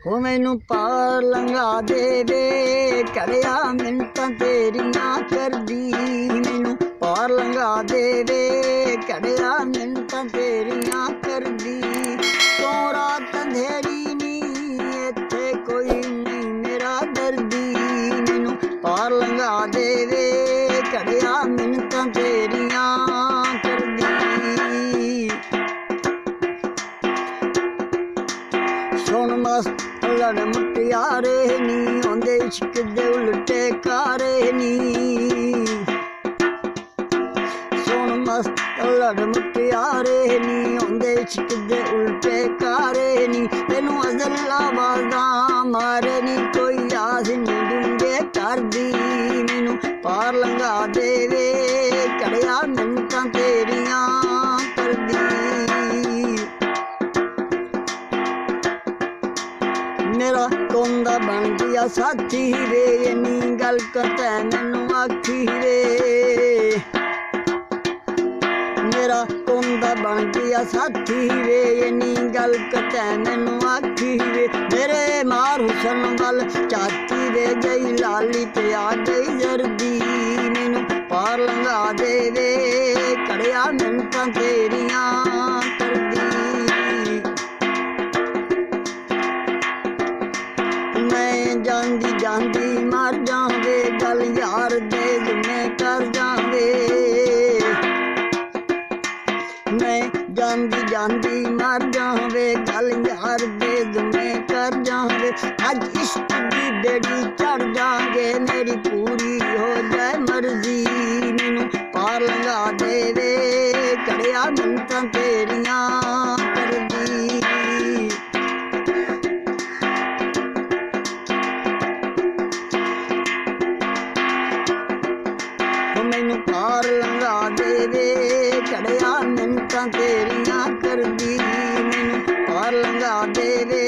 हो मैनू पार लंघा दे वे कड़िया मिन्नतां तेरियां करदी। मैनू पार लंघा दे वे कड़िया मिन्नतां तेरियां करदी। तू रात अंधेरी नी इत्थे कोई नहीं मेरा दर्दी। मैनू पार लंघा दे वे कड़िया मिन्नतां तेरियां करदी। सुन मस्त लड़ मुटियारे नी आंदे इश्क दे उल्टे कारे नी। सुन मस्त लड़ मुटियारे नी आंदे इश्क दे उल्टे कारे नी। तेनू अज़ल आवाज़ां मारे नी कोई आस नी डूंगे करदी। मैनू पार लंघा दे वे कड़िया मिन्नतां तेरियां करदी। मेरा कोंदा बन गया साथी वे इन्नी गल करता मैनू आखी वे। मेरा कोंदा बन गया साथी वे इन्नी गल करता मैनू आखी वे। मेरे मार हुसन वल चाची वे गई लाली ते आ गई जर्दी। मैनू पार लंघा दे वे कड़िया मिन्नतां तेरियां करदी। मैं जांदी जांदी मर जावे गल यार दे जुम्मे कर जावे। मैं जांदी जांदी मर जावे गल यार दे जुम्मे कर जावे। अज इश्क दी बेड़ी चढ़ जागे मेरी पूरी हो जाए मर्जी। मैनू पार लंघा दे वे कड़िया मिन्नतां तेरियां करदी। मैनू पार लंघा दे वे कड़िया मिन्नतां तेरियां करदी। मैनू पार लंघा दे वे